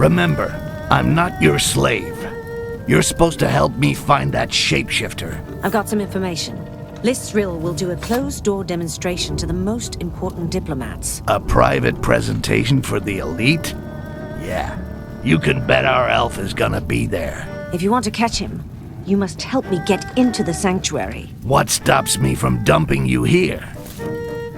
Remember, I'm not your slave. You're supposed to help me find that shapeshifter. I've got some information. Listril will do a closed-door demonstration to the most important diplomats. A private presentation for the elite? Yeah, you can bet our elf is gonna be there. If you want to catch him, you must help me get into the sanctuary. What stops me from dumping you here?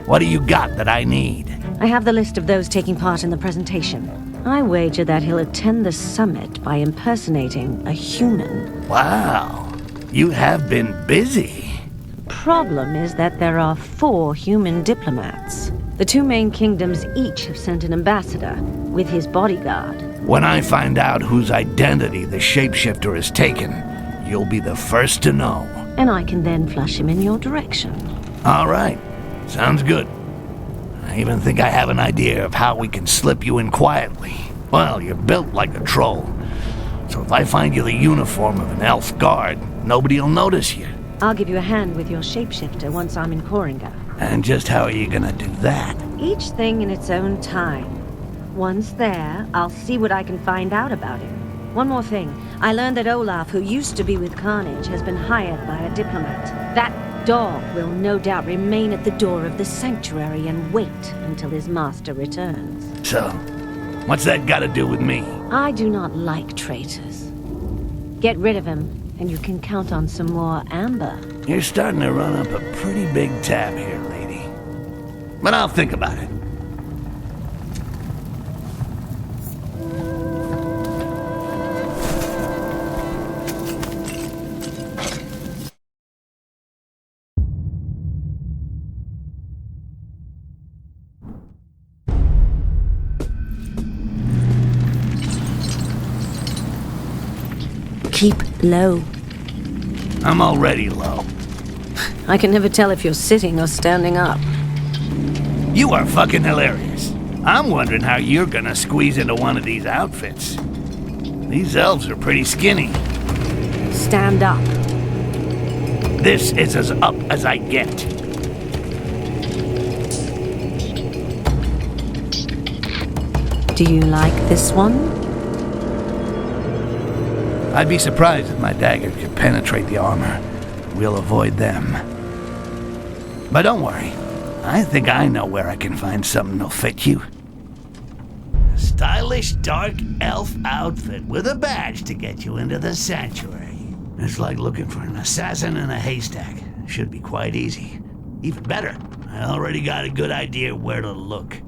What do you got that I need? I have the list of those taking part in the presentation. I wager that he'll attend the summit by impersonating a human. Wow, you have been busy. Problem is that there are 4 human diplomats. The 2 main kingdoms each have sent an ambassador with his bodyguard. When I find out whose identity the shapeshifter has taken, you'll be the first to know. And I can then flush him in your direction. All right, sounds good. I even think I have an idea of how we can slip you in quietly. Well, you're built like a troll, so if I find you the uniform of an elf guard, nobody'll notice you. I'll give you a hand with your shapeshifter once I'm in Koringa. And just how are you gonna do that? Each thing in its own time. Once there, I'll see what I can find out about him. One more thing. I learned that Olaf, who used to be with Carnage, has been hired by a diplomat. That dog will no doubt remain at the door of the sanctuary and wait until his master returns. So, what's that got to do with me? I do not like traitors. Get rid of him, and you can count on some more amber. You're starting to run up a pretty big tab here, lady. But I'll think about it. Keep low. I'm already low. I can never tell if you're sitting or standing up. You are fucking hilarious. I'm wondering how you're gonna squeeze into one of these outfits. These elves are pretty skinny. Stand up. This is as up as I get. Do you like this one? I'd be surprised if my dagger could penetrate the armor. We'll avoid them. But don't worry. I think I know where I can find something that'll fit you. A stylish dark elf outfit with a badge to get you into the sanctuary. It's like looking for an assassin in a haystack. Should be quite easy. Even better, I already got a good idea where to look.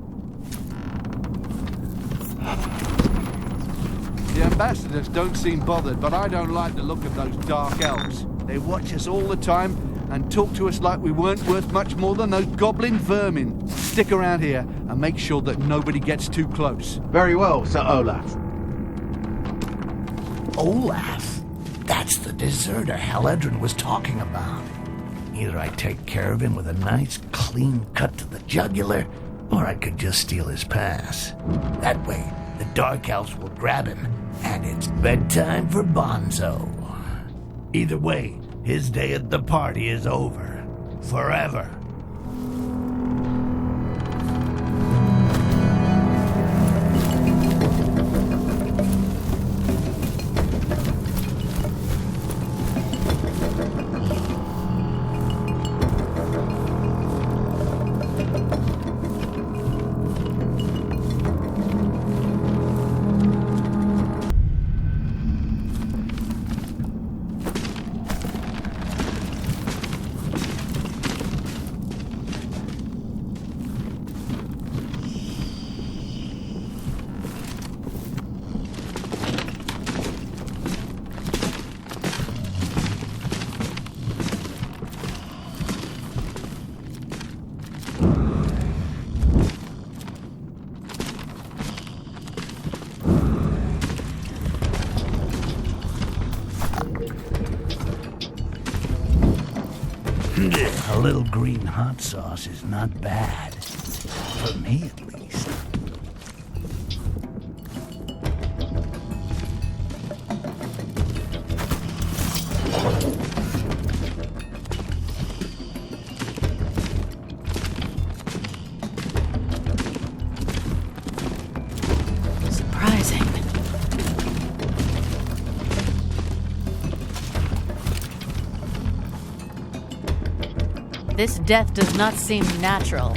The ambassadors don't seem bothered, but I don't like the look of those dark elves. They watch us all the time and talk to us like we weren't worth much more than those goblin vermin. Stick around here and make sure that nobody gets too close. Very well, Sir Olaf. Olaf? That's the deserter Haledrin was talking about. Either I take care of him with a nice, clean cut to the jugular, or I could just steal his pass. That way, the Dark Elves will grab him, and it's bedtime for Bonzo. Either way, his day at the party is over. Forever. A little green hot sauce is not bad. For me, at least. Surprising. This death does not seem natural.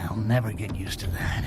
I'll never get used to that.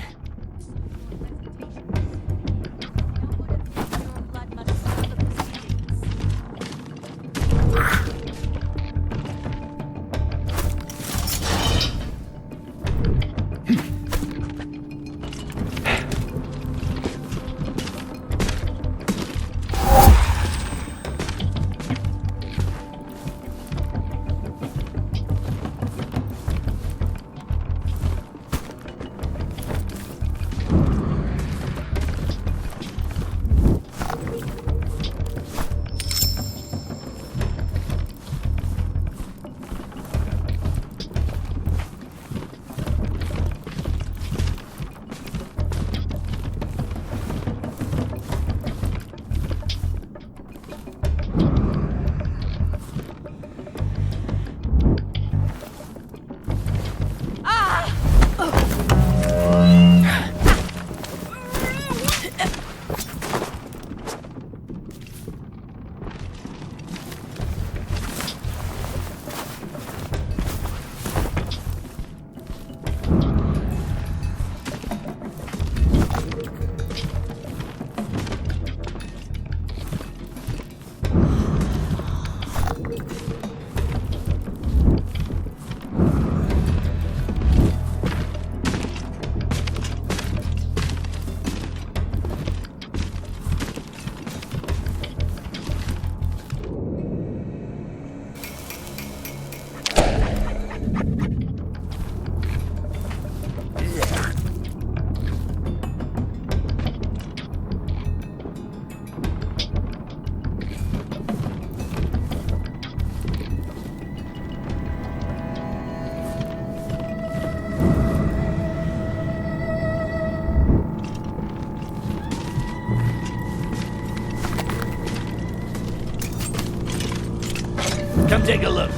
Come take a look.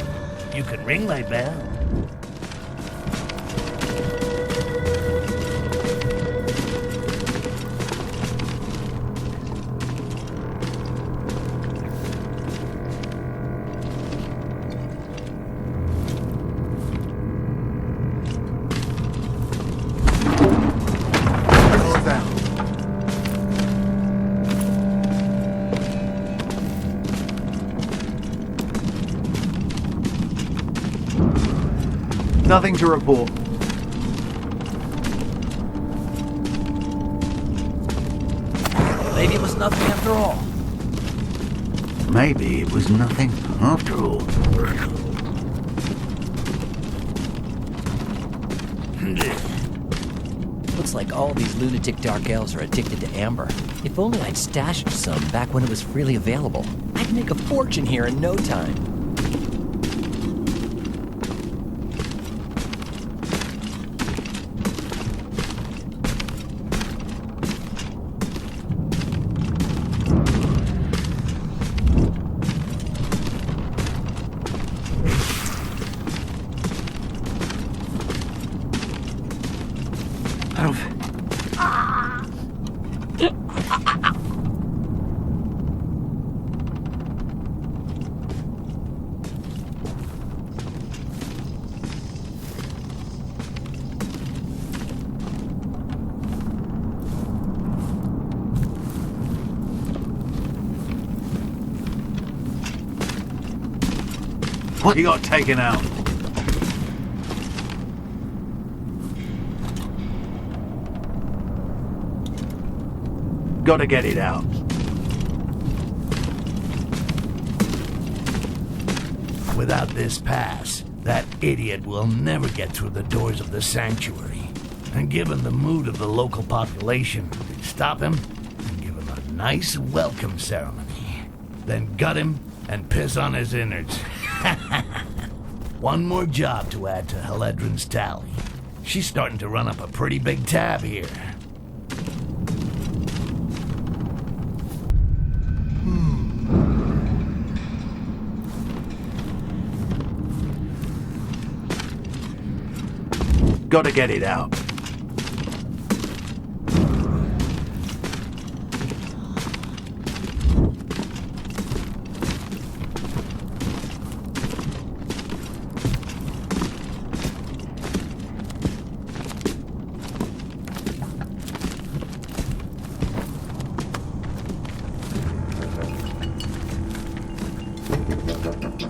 You can ring my bell. Nothing to report. Maybe it was nothing after all. Maybe it was nothing after all. Looks like all these lunatic dark elves are addicted to amber. If only I'd stashed some back when it was freely available. I'd make a fortune here in no time. What you got taken out? Gotta get it out. Without this pass, that idiot will never get through the doors of the sanctuary. And given the mood of the local population, we'd stop him and give him a nice welcome ceremony. Then gut him and piss on his innards. One more job to add to Heledrin's tally. She's starting to run up a pretty big tab here. Gotta get it out.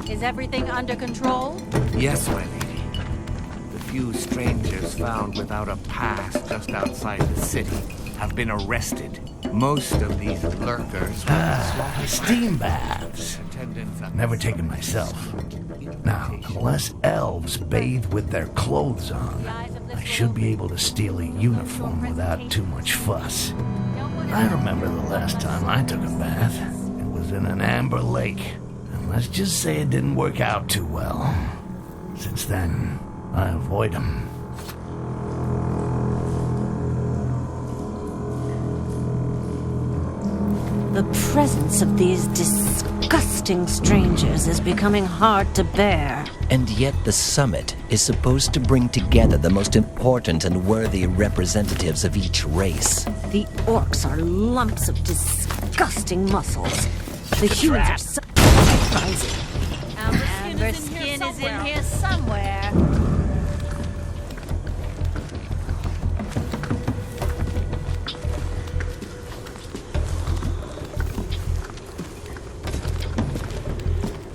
Is everything under control? Yes, my lady. The few strangers found without a pass just outside the city have been arrested. Most of these lurkers were Steam baths. Never taken myself. Now, unless elves bathe with their clothes on, I should be able to steal a uniform without too much fuss. I remember the last time I took a bath. It was in an amber lake. And let's just say it didn't work out too well. Since then, I avoid them. The presence of these disgusting strangers is becoming hard to bear. And yet the summit is supposed to bring together the most important and worthy representatives of each race. The orcs are lumps of disgusting muscles. The humans are surprising. Amber skin is in here somewhere.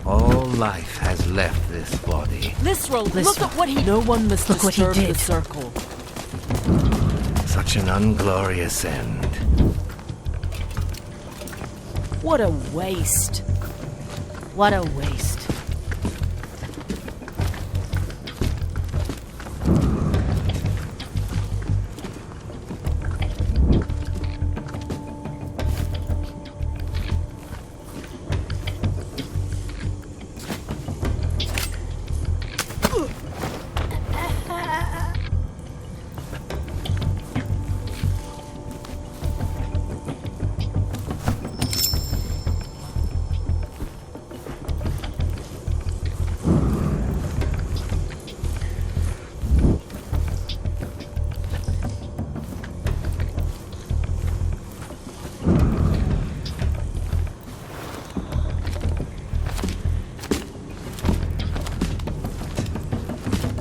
All life has left this body. Lysral, look at what he... No one must Look what he disturb the did. circle. Such an unglorious end. What a waste. What a waste.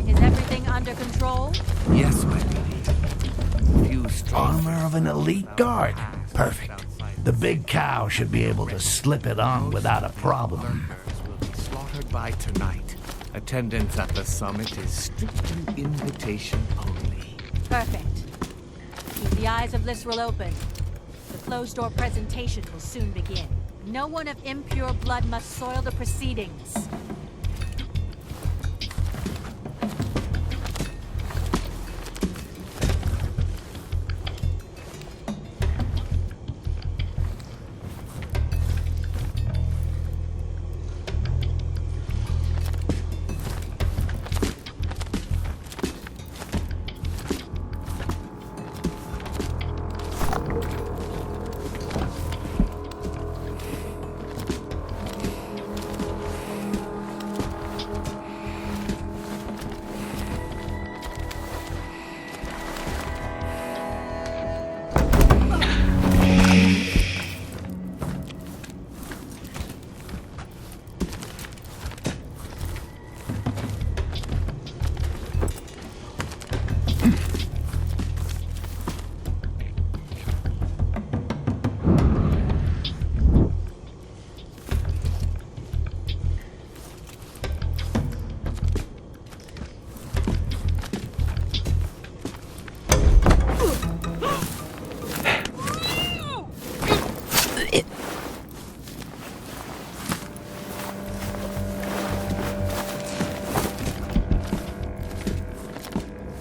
Is everything under control? Yes, my lady. Few strangers Armor of an elite guard. Perfect. The big cow should be able to slip it on without a problem. lurkers will be slaughtered by tonight. Attendance at the summit is strictly invitation only. Perfect. Keep the eyes of Lysral open. The closed-door presentation will soon begin. No one of impure blood must soil the proceedings.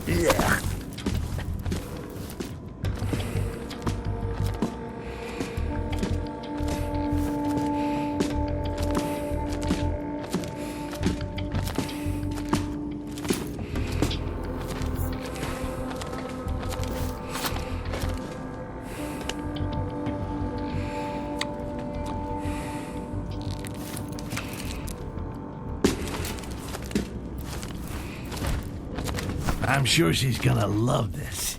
Yeah. I'm sure she's gonna love this.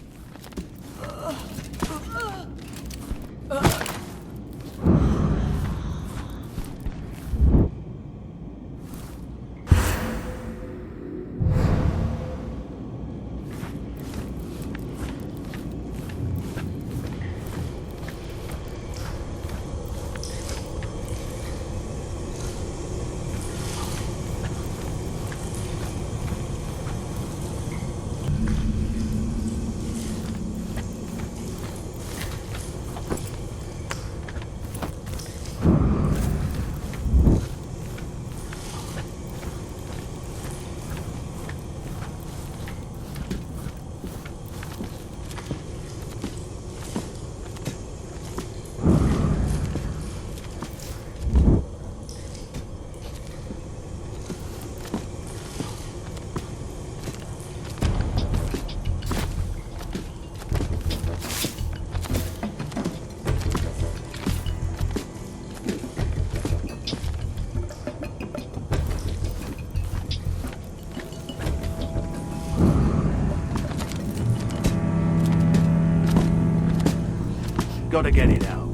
Gotta get it out.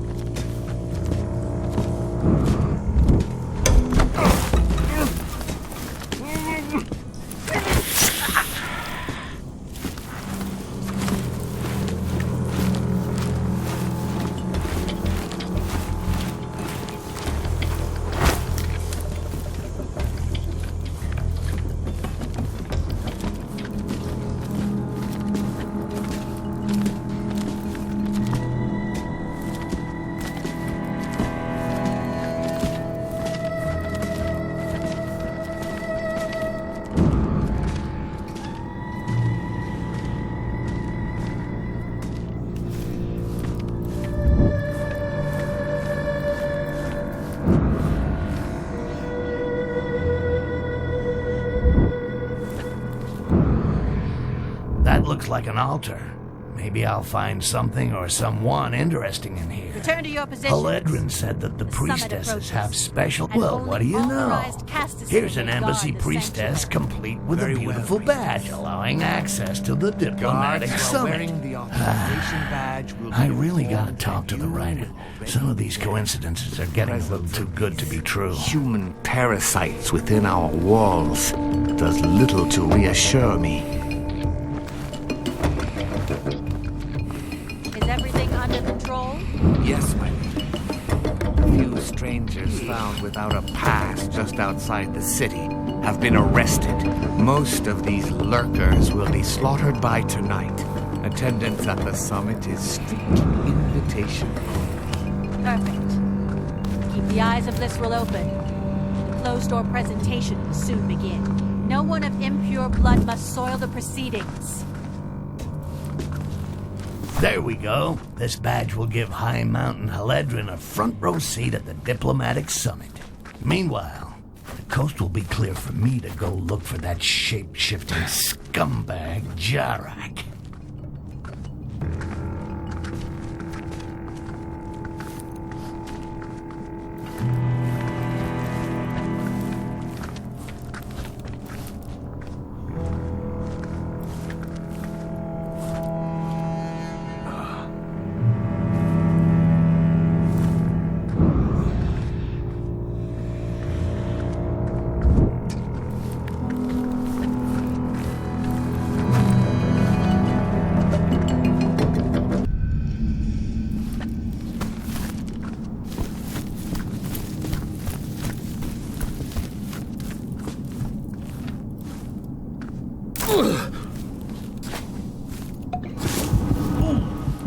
That looks like an altar. Maybe I'll find something or someone interesting in here. Return to your position. Haledrin said that the priestesses have special... Well, what do you know? Here's an embassy priestess complete with a beautiful badge, allowing access to the diplomatic summit. I really gotta talk to the writer. Some of these coincidences are getting a little too good to be true. Human parasites within our walls does little to reassure me. Is everything under control? Yes, my lady. Few strangers found without a pass just outside the city have been arrested. Most of these lurkers will be slaughtered by tonight. Attendance at the summit is strictly invitation. Perfect. Keep the eyes of Lysrel open. The closed-door presentation will soon begin. No one of impure blood must soil the proceedings. There we go. This badge will give High Mountain Haledrin a front row seat at the diplomatic summit. Meanwhile, the coast will be clear for me to go look for that shape-shifting scumbag Jarak.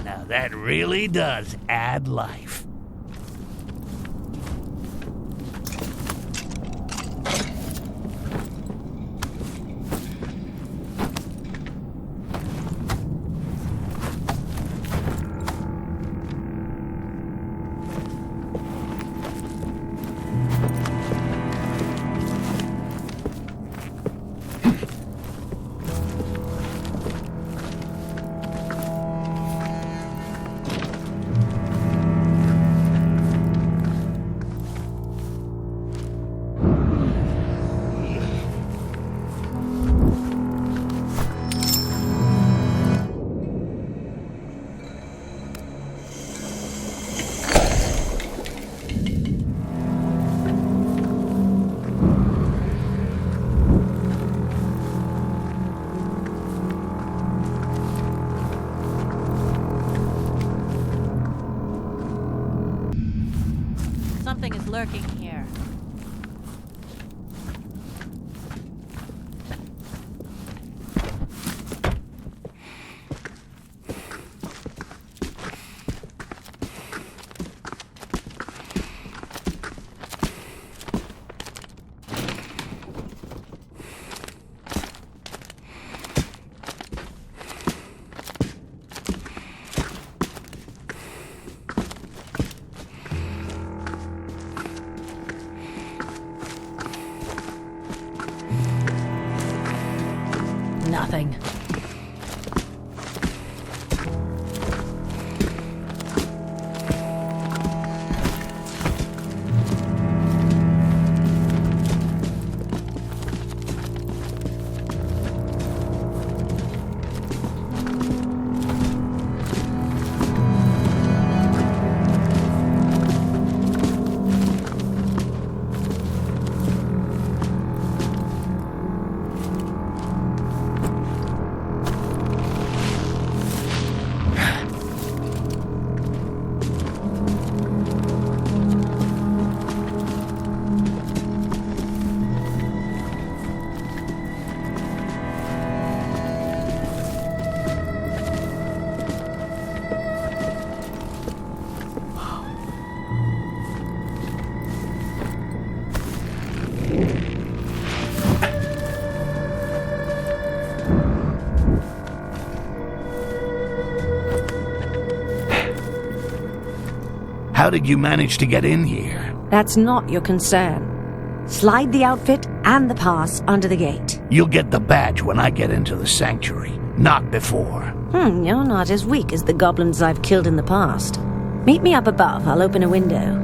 Now that really does add life. lurking here. Nothing. How did you manage to get in here? That's not your concern. Slide the outfit and the pass under the gate. You'll get the badge when I get into the sanctuary, not before. You're not as weak as the goblins I've killed in the past. Meet me up above. I'll open a window.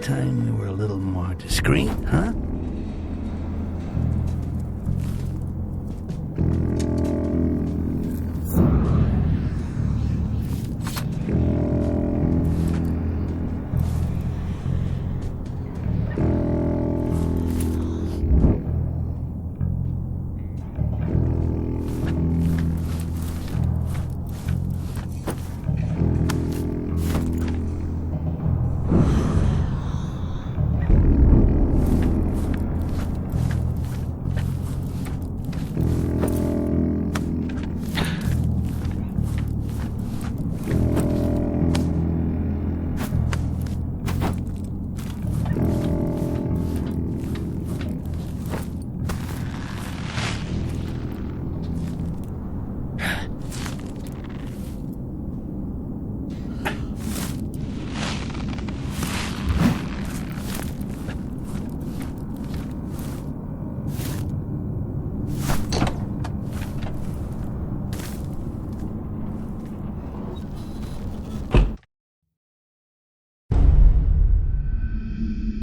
Time we were a little more discreet, huh?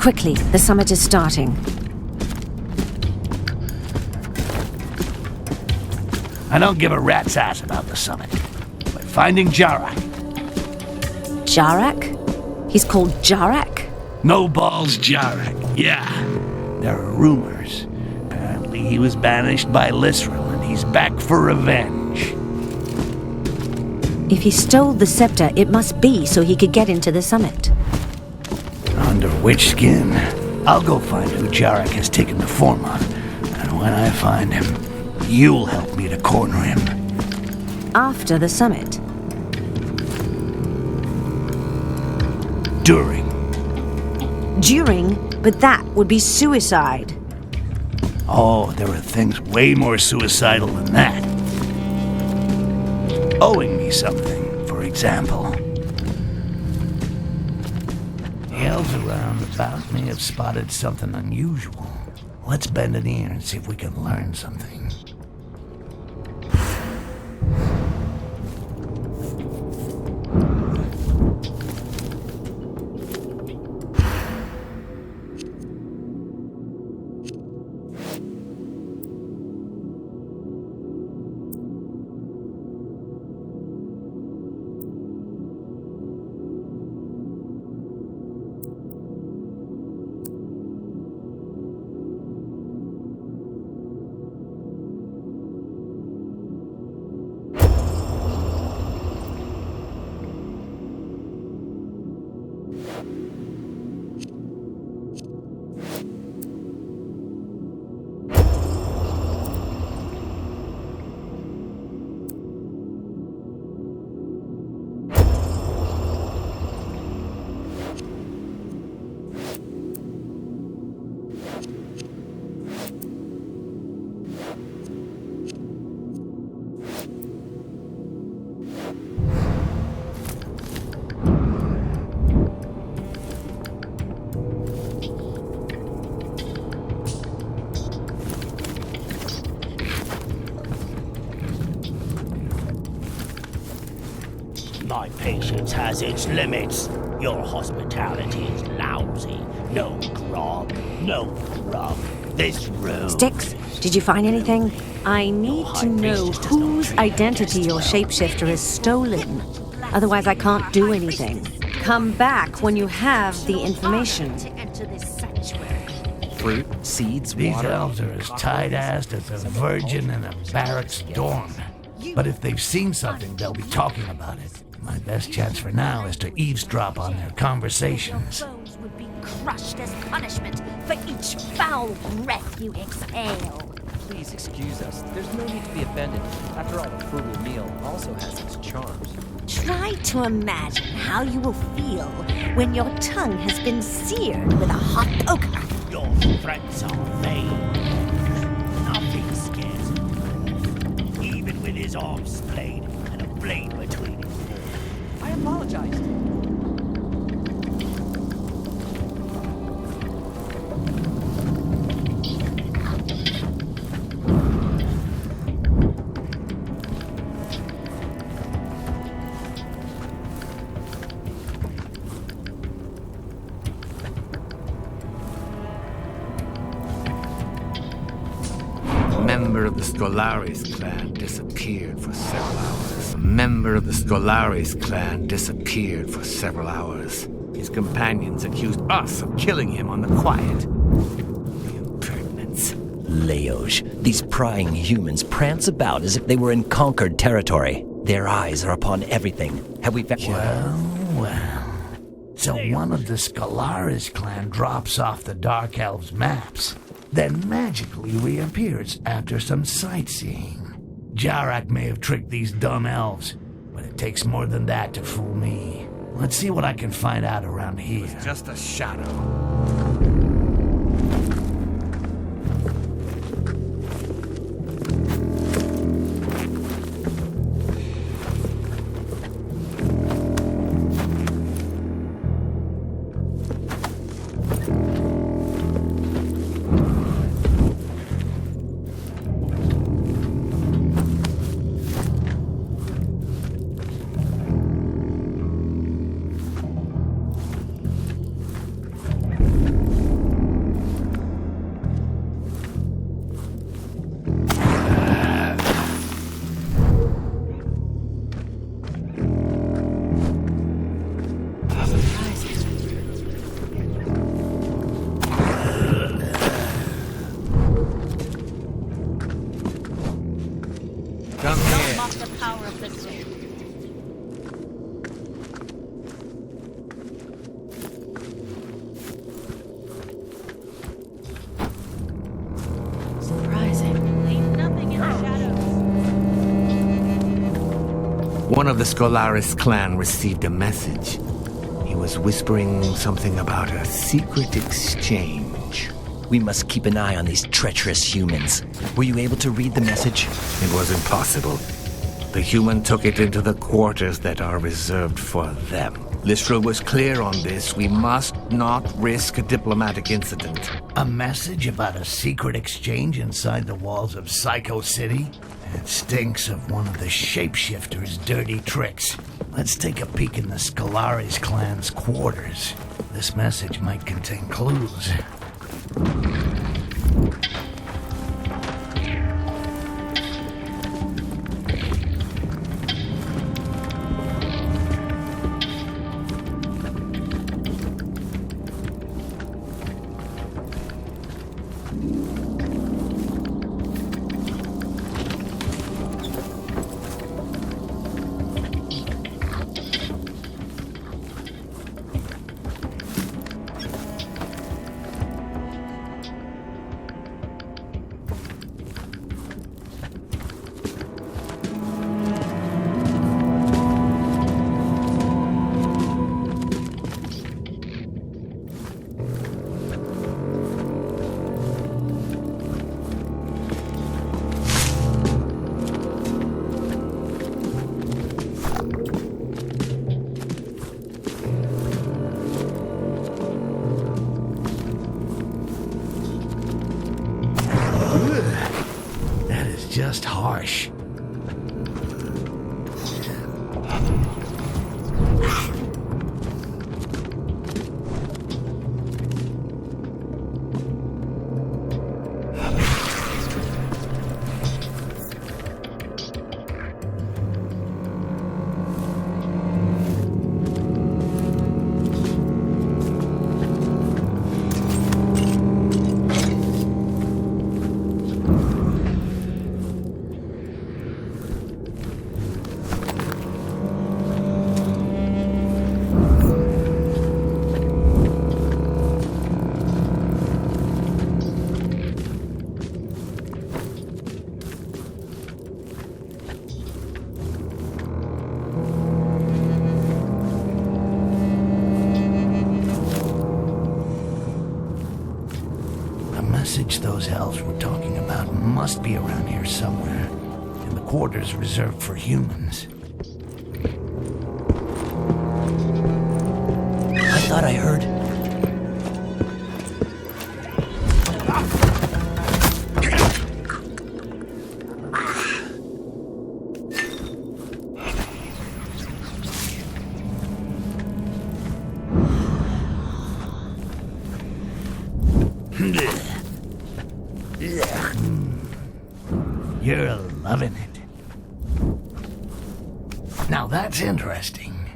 Quickly, the summit is starting. I don't give a rat's ass about the summit. We're finding Jarak. Jarak? He's called Jarak? No balls Jarak, yeah. There are rumors. Apparently he was banished by Lysrel and he's back for revenge. If he stole the scepter, it must be so he could get into the summit. Under which skin? I'll go find who Jarak has taken the form of. And when I find him, you'll help me to corner him. After the summit. During. During? But that would be suicide. Oh, there are things way more suicidal than that. Owing me something, for example. The elves around about me have spotted something unusual. Let's bend an ear and see if we can learn something. My patience has its limits. Your hospitality is lousy. No grog, no grub. This room... Styx, did you find anything? I need to know whose identity your shapeshifter has stolen. Otherwise, I can't do anything. Come back when you have the information. Fruit, seeds, These water. elves are as tight-assed as a virgin in a barracks dorm. But if they've seen something, they'll be talking about it. My best chance for now is to eavesdrop on their conversations. Bones would be crushed as punishment for each foul breath you exhale. Please excuse us. There's no need to be offended. After all, a frugal meal also has its charms. Try to imagine how you will feel when your tongue has been seared with a hot poker. Your threats are vain. Nothing scares him. Even with his arms splayed and a blade between his paws. I apologize. A member of the Skolaris clan disappeared for several hours. A member of the Skolaris clan disappeared for several hours. His companions accused us of killing him on the quiet. The impertinence. Leoge, these prying humans prance about as if they were in conquered territory. Their eyes are upon everything. Have we found... Well. So one of the Skolaris clan drops off the Dark Elves' maps, then magically reappears after some sightseeing. Jarak may have tricked these dumb elves, but it takes more than that to fool me. Let's see what I can find out around here. It's just a shadow. the soul. Surprising. Leave nothing in the shadows. One of the Skolaris clan received a message. He was whispering something about a secret exchange. We must keep an eye on these treacherous humans. Were you able to read the message? It was impossible. The human took it into the quarters that are reserved for them. Lystral was clear on this. We must not risk a diplomatic incident. A message about a secret exchange inside the walls of Psycho City? It stinks of one of the shapeshifter's dirty tricks. Let's take a peek in the Skolaris clan's quarters. This message might contain clues. That is just harsh. message those elves were talking about must be around here somewhere, in the quarters reserved for humans. I thought I heard... You're loving it. Now that's interesting.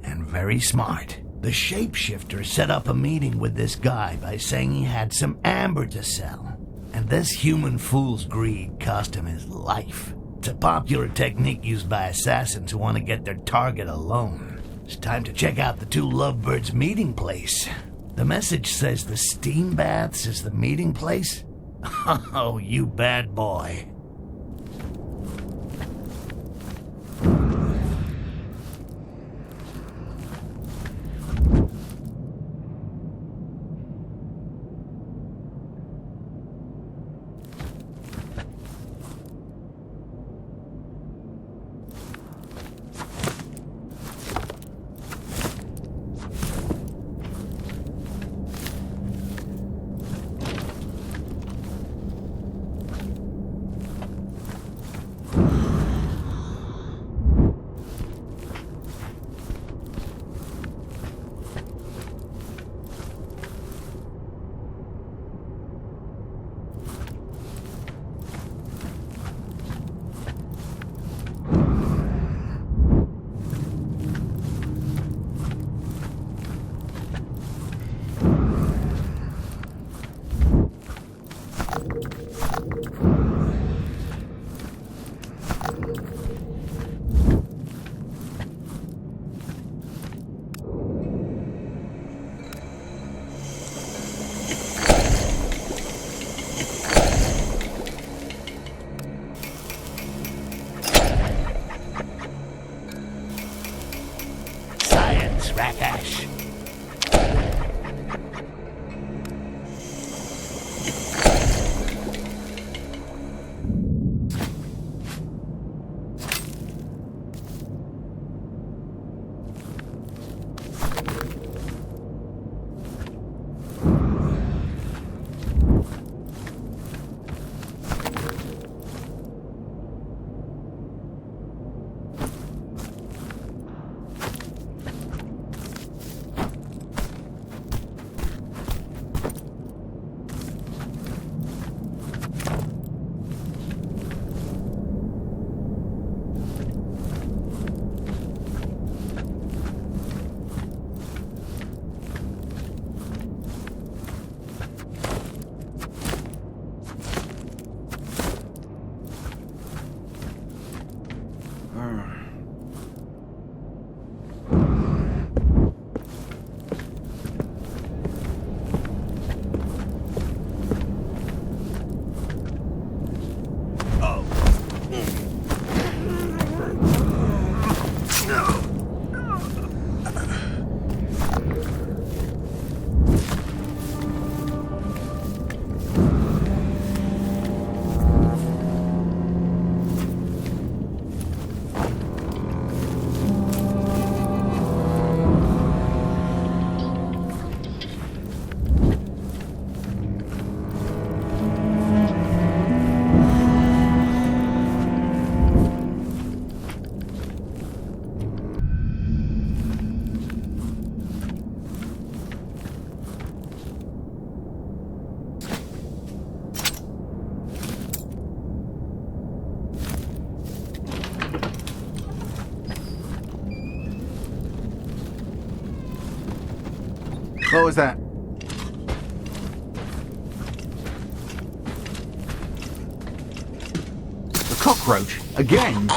And very smart. The shapeshifter set up a meeting with this guy by saying he had some amber to sell. And this human fool's greed cost him his life. It's a popular technique used by assassins who want to get their target alone. It's time to check out the two lovebirds' meeting place. The message says the steam baths is the meeting place? Oh, you bad boy. What was that? The cockroach, again?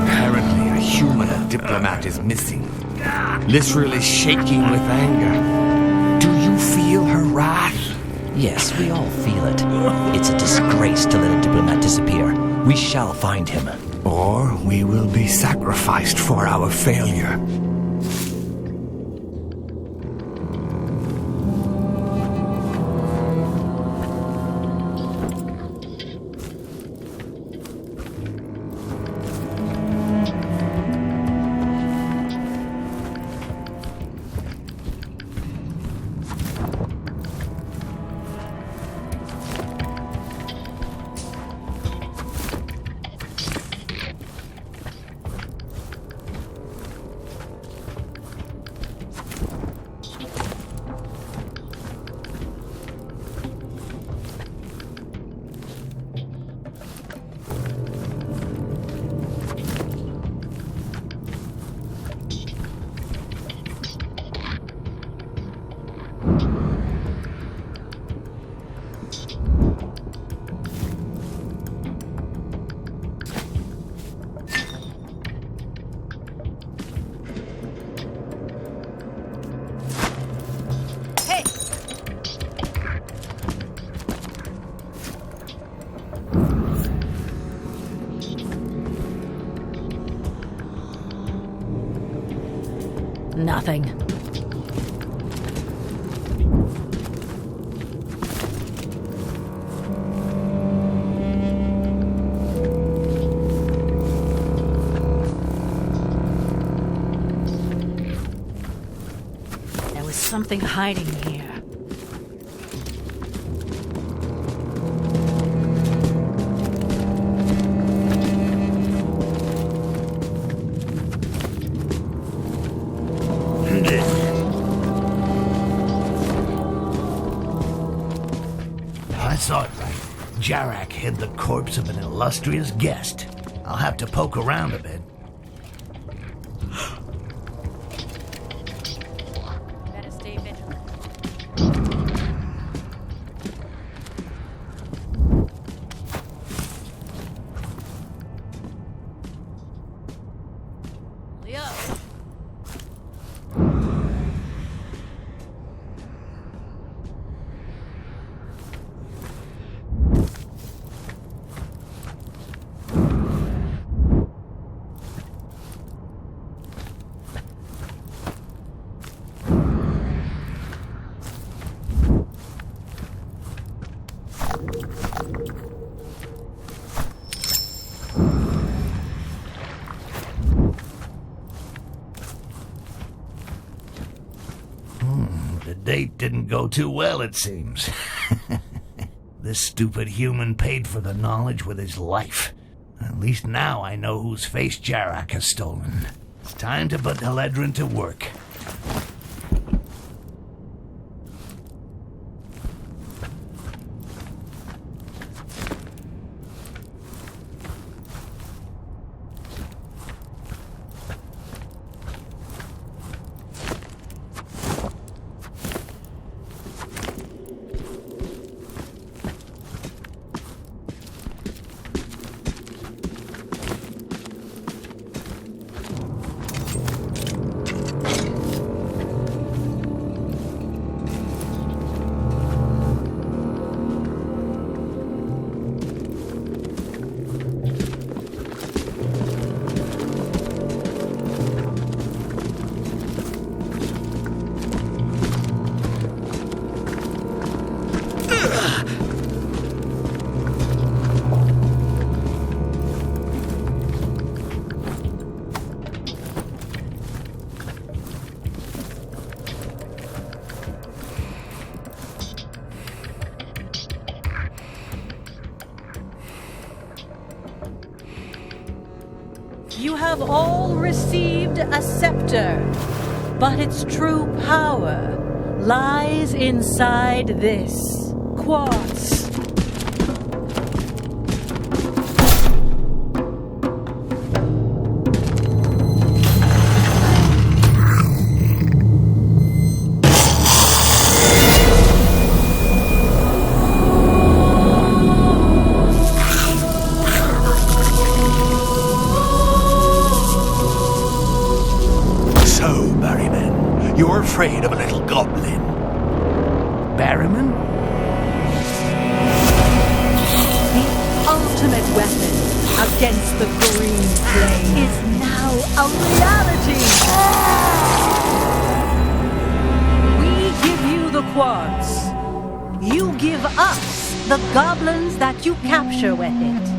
Apparently, a human diplomat is missing. Lysril is shaking with anger. Do you feel her wrath? Yes, we all feel it. It's a disgrace to let a diplomat disappear. We shall find him. Or we will be sacrificed for our failure. Nothing. There was something hiding here. I saw it right. Jarak hid the corpse of an illustrious guest. I'll have to poke around a bit. Better stay vigilant. Leo! The date didn't go too well, it seems. This stupid human paid for the knowledge with his life. At least now I know whose face Jarak has stolen. It's time to put Haledrin to work. You have all received a scepter, but its true power lies inside this quartz. You're afraid of a little goblin. Barryman? The ultimate weapon against the green flame is now a reality. We give you the quartz. You give us the goblins that you capture with it.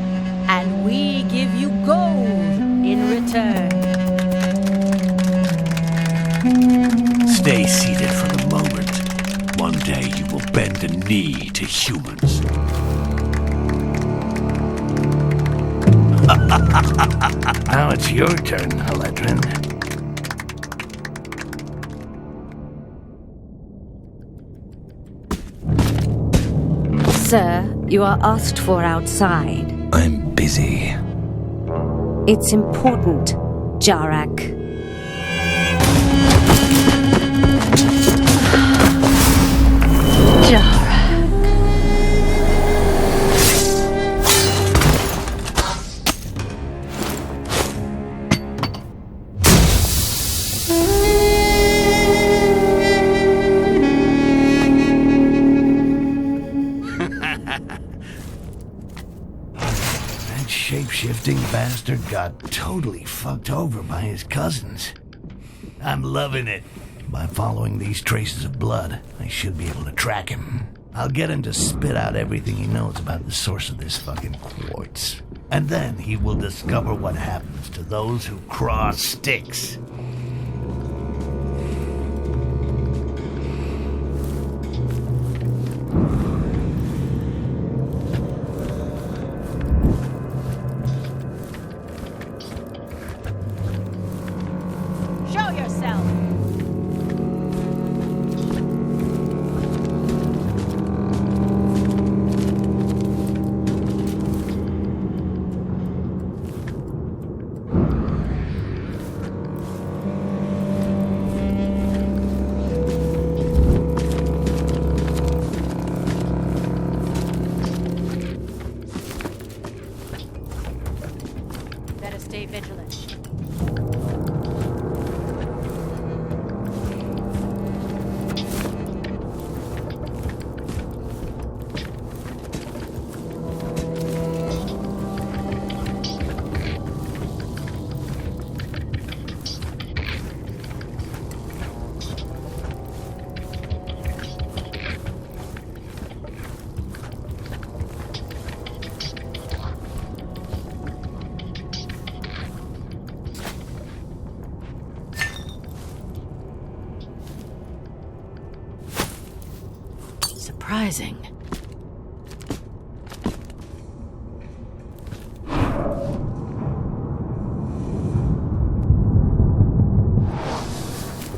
And we give you gold in return. Stay seated for the moment. One day you will bend the knee to humans. Now it's your turn, Haledrin. Sir, you are asked for outside. I'm busy. It's important, Jarak. That shape-shifting bastard got totally fucked over by his cousins. I'm loving it. By following these traces of blood, I should be able to track him. I'll get him to spit out everything he knows about the source of this fucking quartz. And then he will discover what happens to those who cross Styx. Show yourself! Better stay vigilant. Surprising.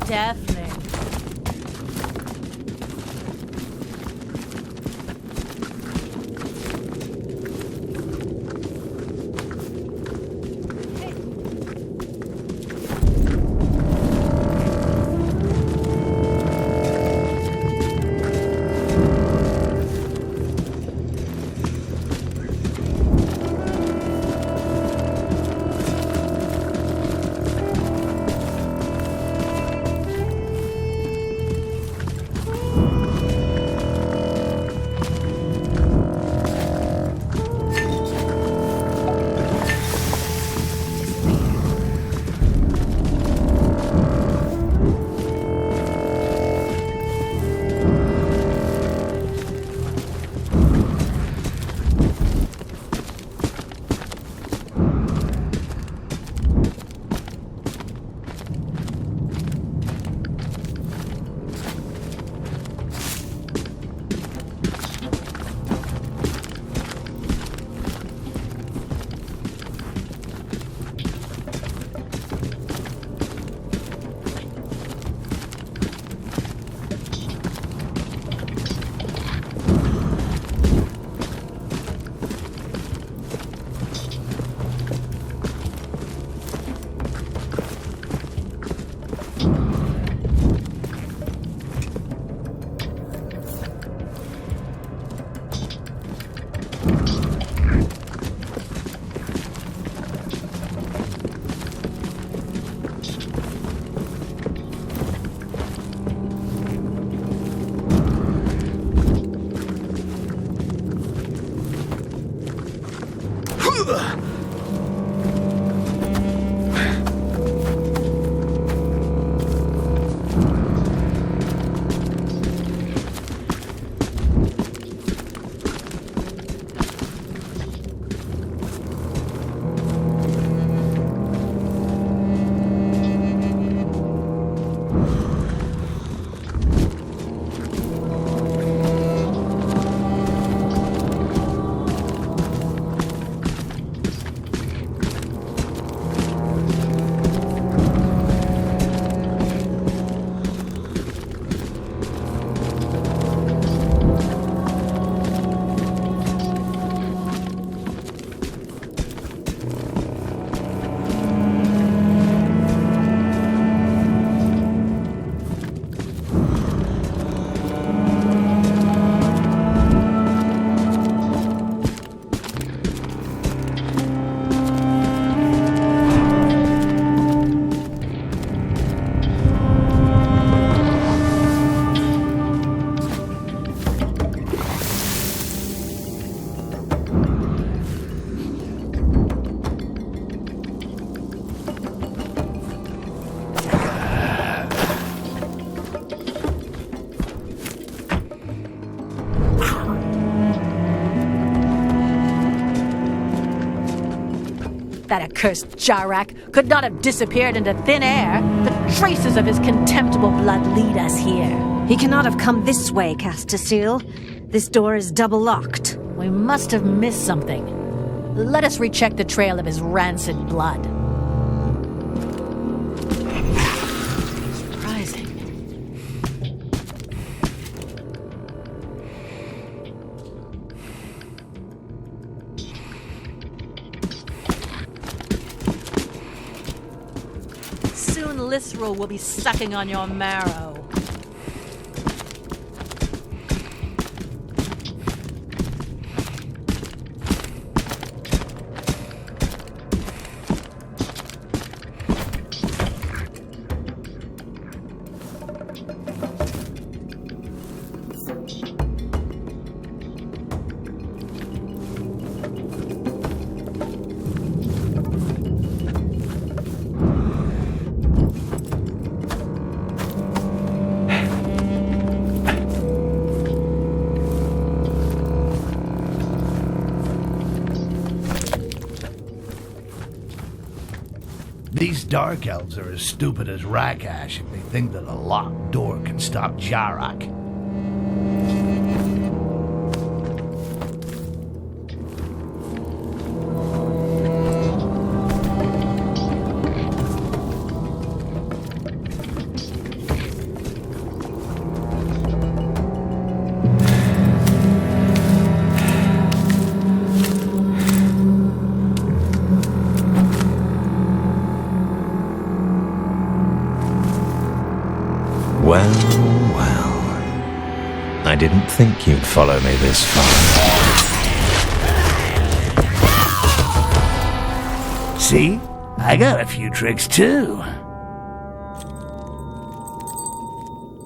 Definitely. That accursed Jarak could not have disappeared into thin air. The traces of his contemptible blood lead us here. He cannot have come this way, Castorseal. This door is double locked. We must have missed something. Let us recheck the trail of his rancid blood. Surprising. Soon Lisrel will be sucking on your marrow. These Dark Elves are as stupid as Rakash if they think that a locked door can stop Jarak. Well. I didn't think you'd follow me this far. See? I got a few tricks too.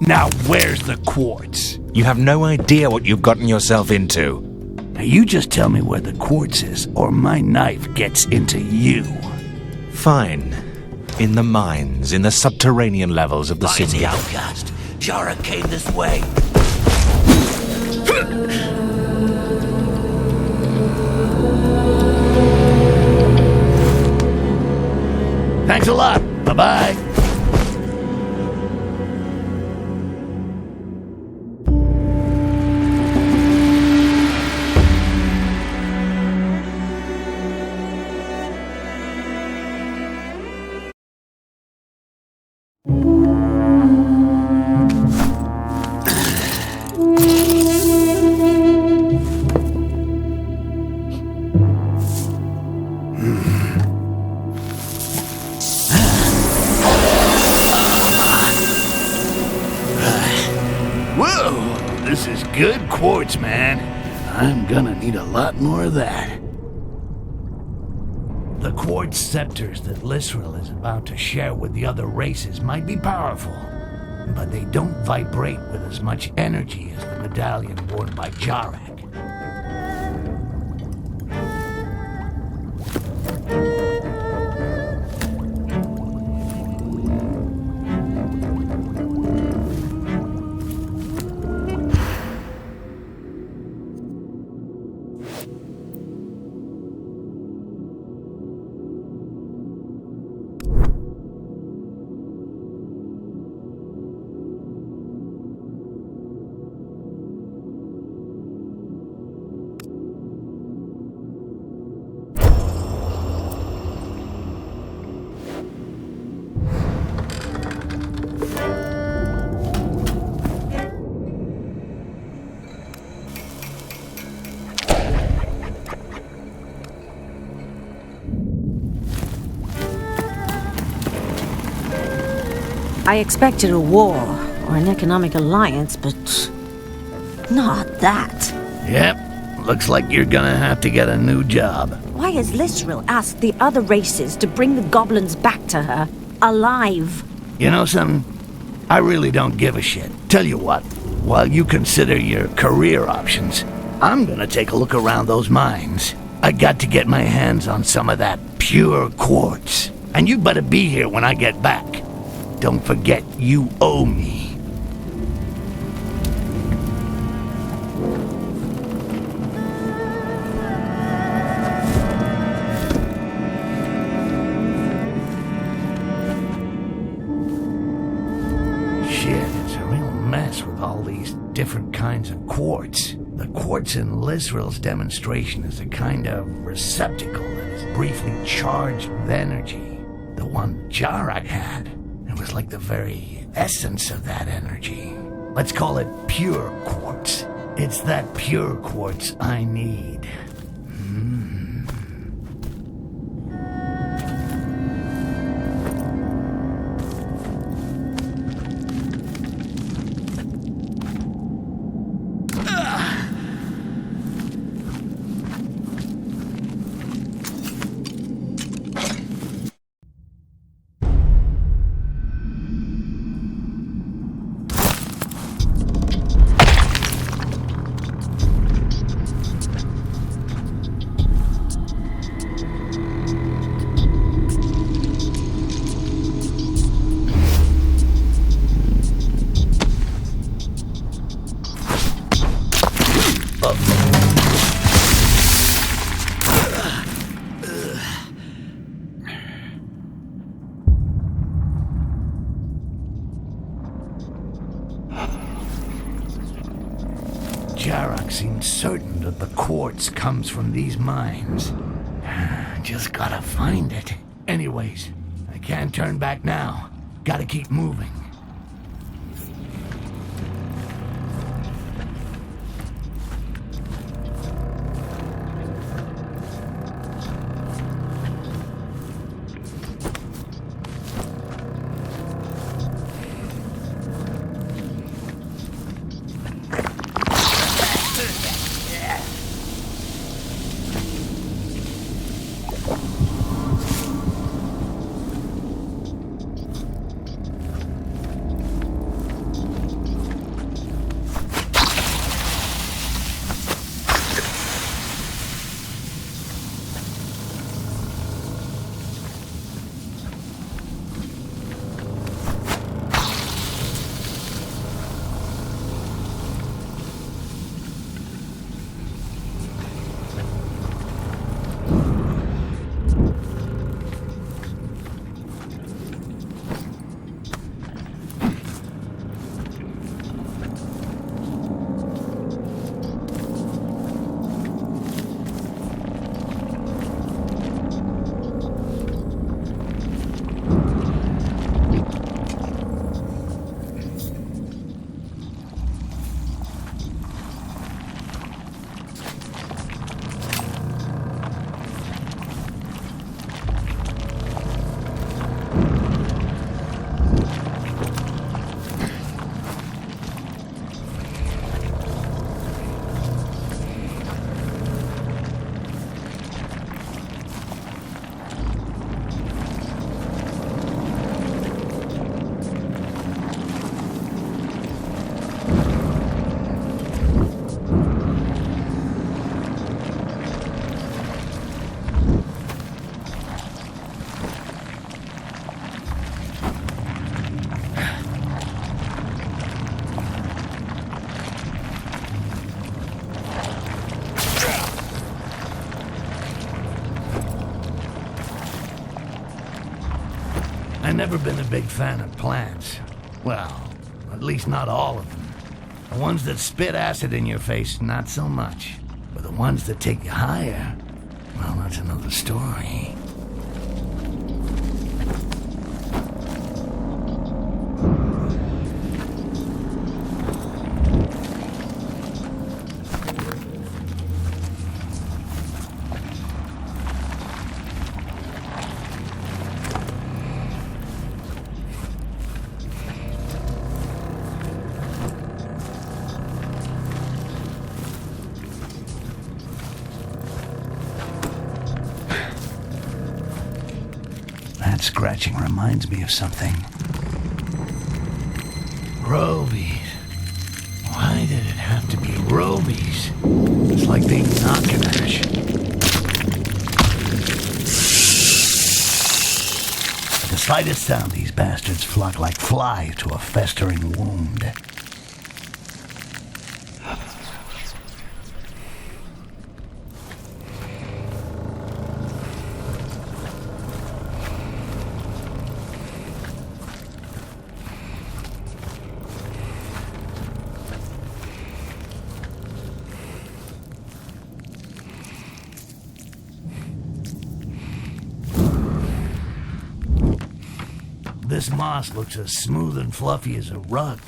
Now where's the quartz? You have no idea what you've gotten yourself into. Now you just tell me where the quartz is, or my knife gets into you. Fine. In the mines, in the subterranean levels of the city. The outcast. Jarak came this way. Thanks a lot. Bye-bye. This is good quartz, man. I'm gonna need a lot more of that. The quartz scepters that Lisrel is about to share with the other races might be powerful, but they don't vibrate with as much energy as the medallion worn by Jarak. I expected a war or an economic alliance, but not that. Yep, looks like you're gonna have to get a new job. Why has Lisrel asked the other races to bring the goblins back to her, alive? You know something? I really don't give a shit. Tell you what, while you consider your career options, I'm gonna take a look around those mines. I got to get my hands on some of that pure quartz. And you better be here when I get back. Don't forget, you owe me. mess with all these different kinds of quartz. The quartz in Lizral's demonstration is a kind of receptacle that is briefly charged with energy. The one Jarak had, it was like the very essence of that energy. Let's call it pure quartz. It's that pure quartz I need. Jarak seems certain that the quartz comes from these mines. Just gotta find it. Anyways, I can't turn back now. Gotta keep moving. I've never been a big fan of plants. Well, at least not all of them. The ones that spit acid in your face, not so much. But the ones that take you higher, well, that's another story. That scratching reminds me of something. Rovies. Why did it have to be Rovies? It's like being Knockanash. At the slightest sound, these bastards flock like flies to a festering wound. this moss looks as smooth and fluffy as a rug.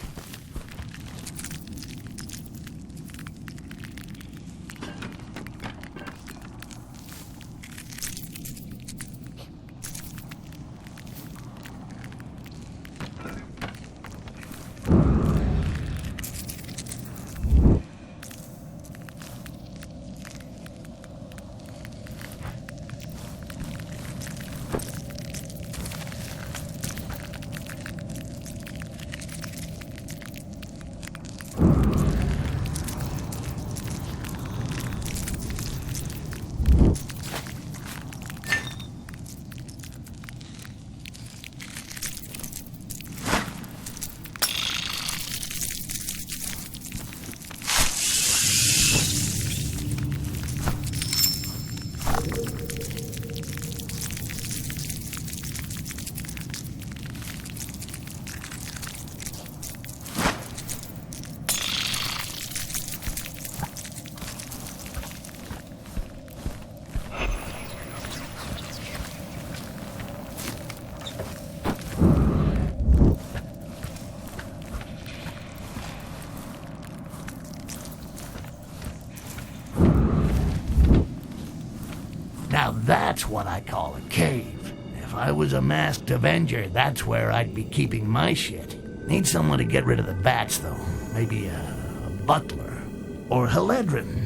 Now that's what I call a cave. If I was a masked Avenger, that's where I'd be keeping my shit. Need someone to get rid of the bats, though. Maybe a butler. Or Heledrin.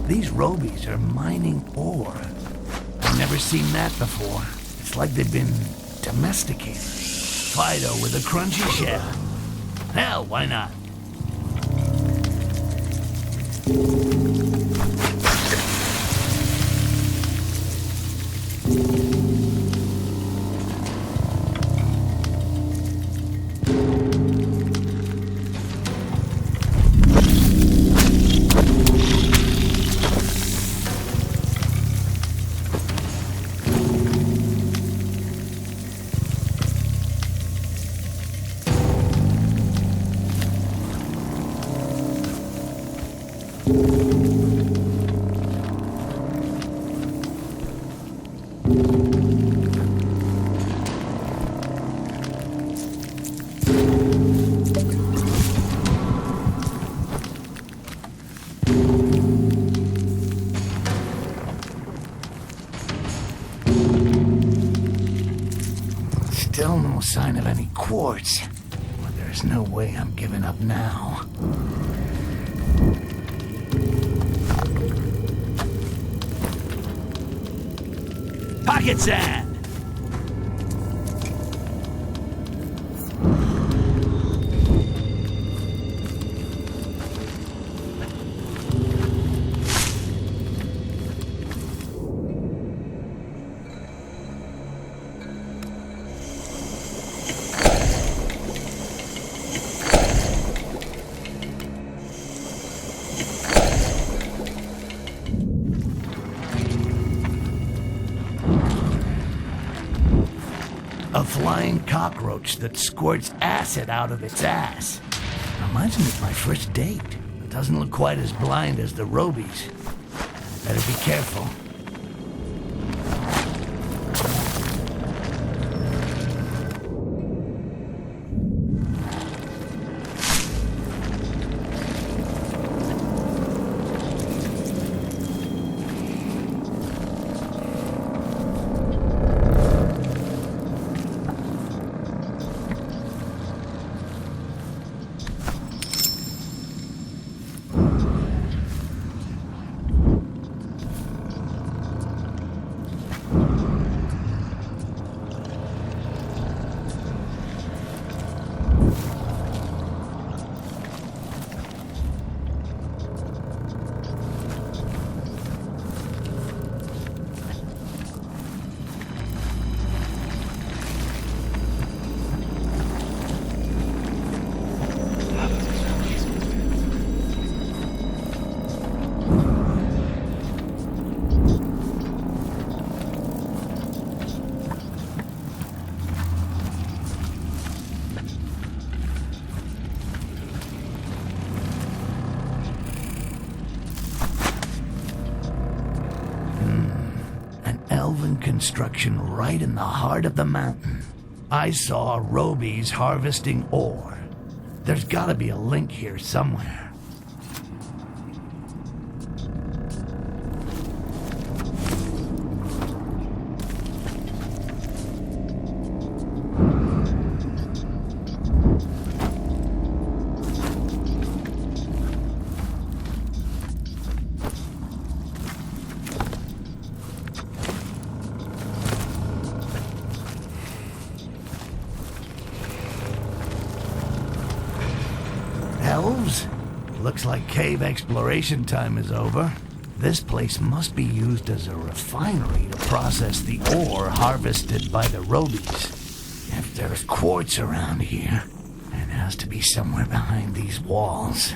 These Robies are mining ore. I've never seen that before. It's like they've been domesticated. Fido with a crunchy shell. Hell, why not? Still no sign of any quartz. But there's no way I'm giving up now. Pocket sand! A flying cockroach that squirts acid out of its ass. Reminds me of my first date. It doesn't look quite as blind as the Robies. Better be careful. elven construction right in the heart of the mountain. I saw Robies harvesting ore. There's gotta be a link here somewhere. Elves? Looks like cave exploration time is over. This place must be used as a refinery to process the ore harvested by the Robies. If there's quartz around here, it has to be somewhere behind these walls.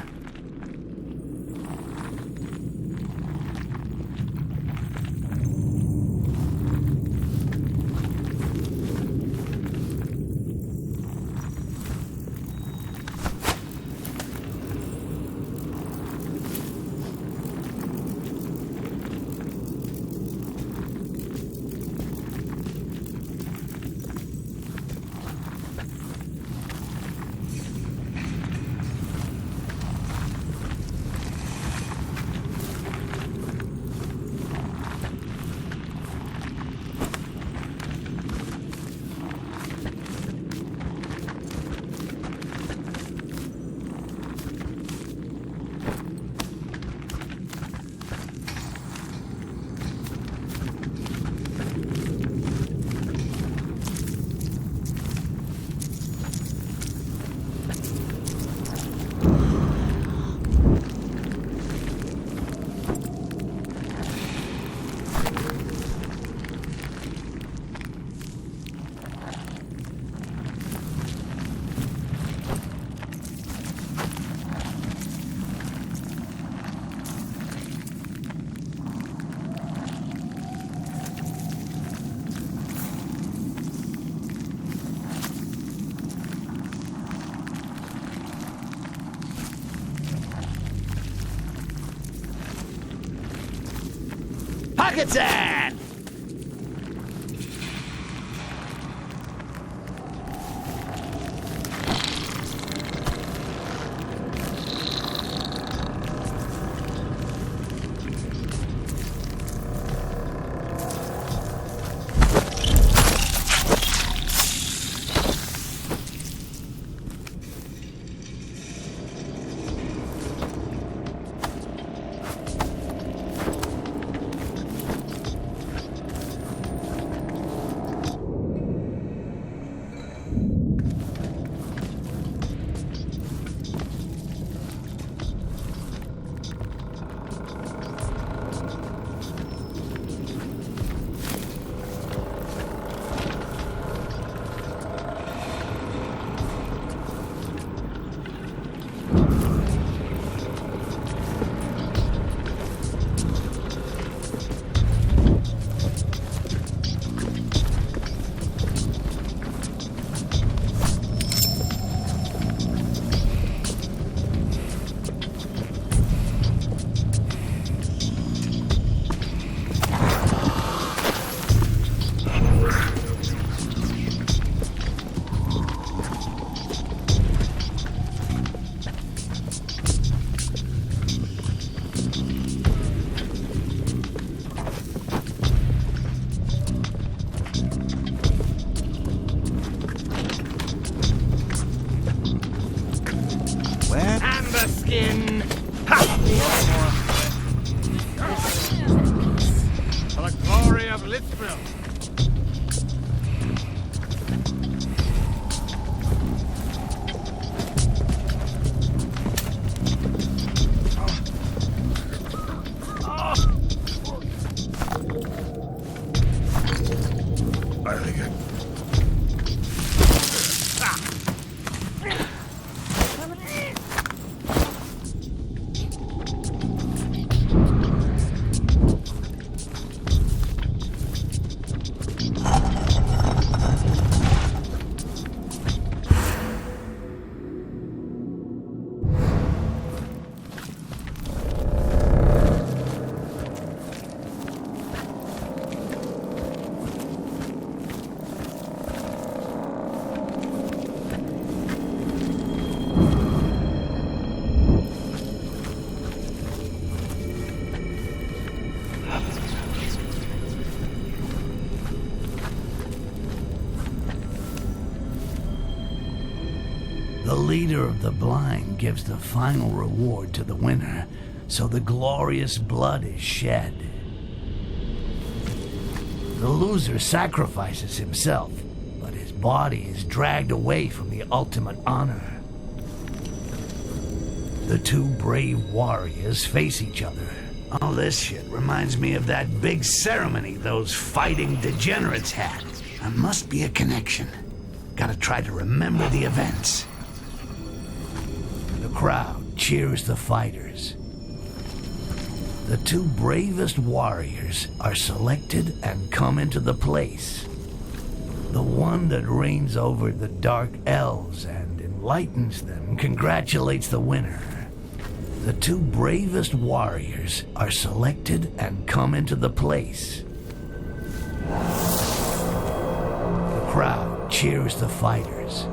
Pockets in! leader of the blind gives the final reward to the winner, so the glorious blood is shed. The loser sacrifices himself, but his body is dragged away from the ultimate honor. The two brave warriors face each other. All this shit reminds me of that big ceremony those fighting degenerates had. There must be a connection. Gotta try to remember the events. The crowd cheers the fighters. The two bravest warriors are selected and come into the place. The one that reigns over the dark elves and enlightens them congratulates the winner. The two bravest warriors are selected and come into the place. The crowd cheers the fighters.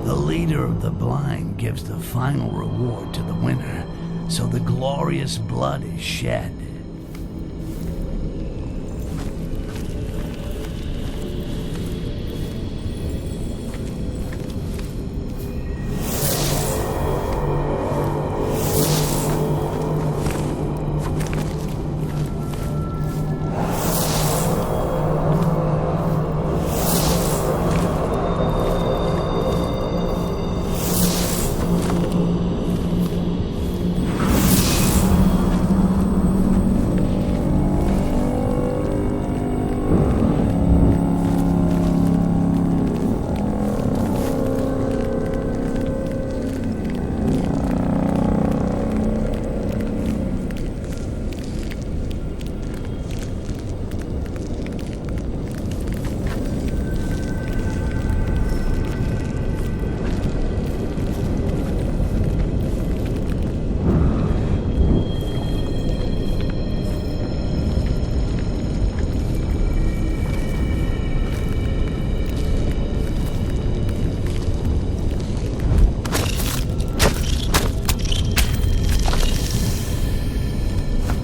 The leader of the blind gives the final reward to the winner, so the glorious blood is shed.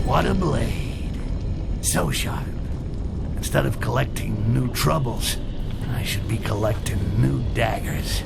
What a blade. So sharp. Instead of collecting new troubles, I should be collecting new daggers.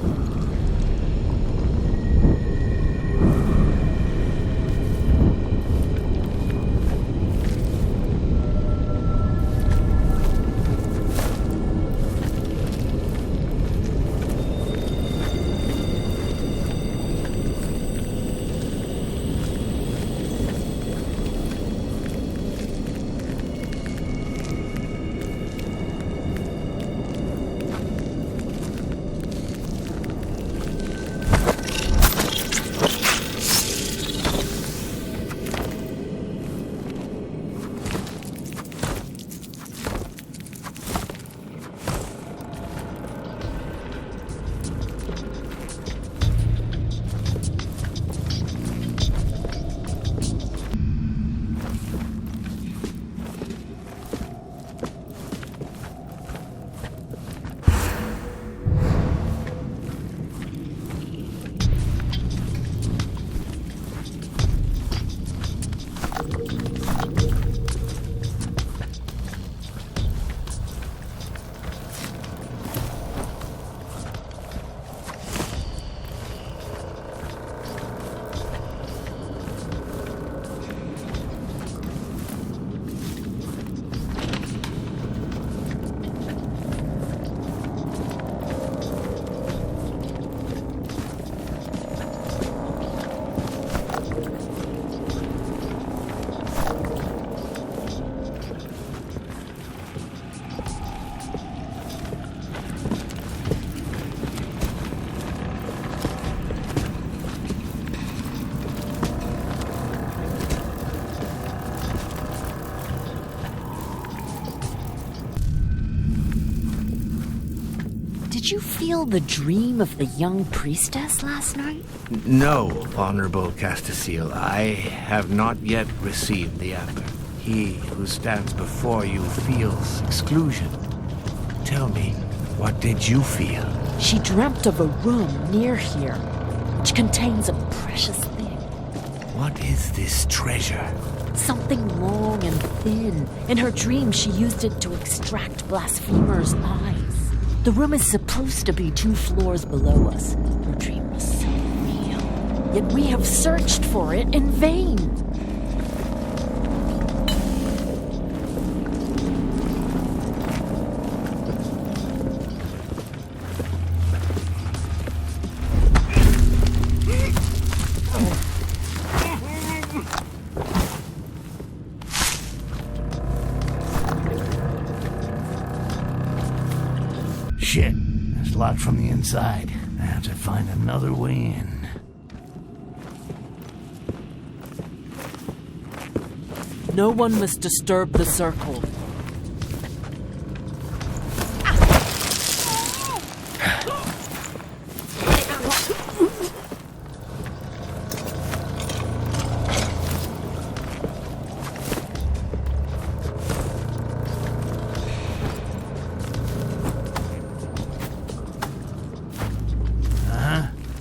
Did you feel the dream of the young priestess last night? No, Honorable Castasiel, I have not yet received the amber. He who stands before you feels exclusion. Tell me, what did you feel? She dreamt of a room near here. which contains a precious thing. What is this treasure? Something long and thin. In her dream, she used it to extract blasphemers' eyes. The room is supposed to be 2 floors below us. Her dream was so real. Yet we have searched for it in vain. Shit, it's locked from the inside. I have to find another way in. No one must disturb the circle.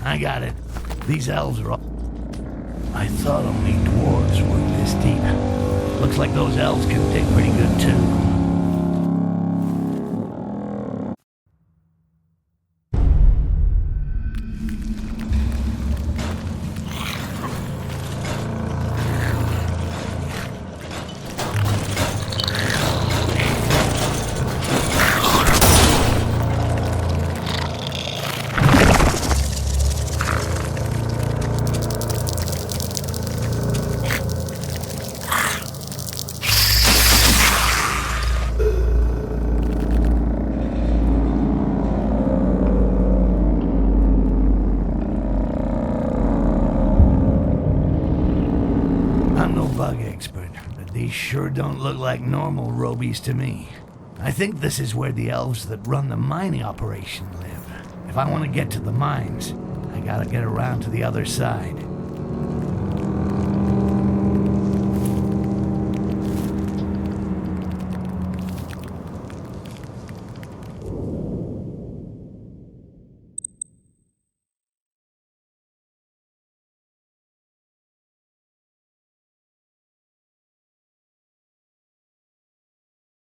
I got it. These elves are all... I thought only dwarves were this deep. Looks like those elves can dig pretty good too. I'm no bug expert, but these sure don't look like normal robies to me. I think this is where the elves that run the mining operation live. If I want to get to the mines, I gotta get around to the other side.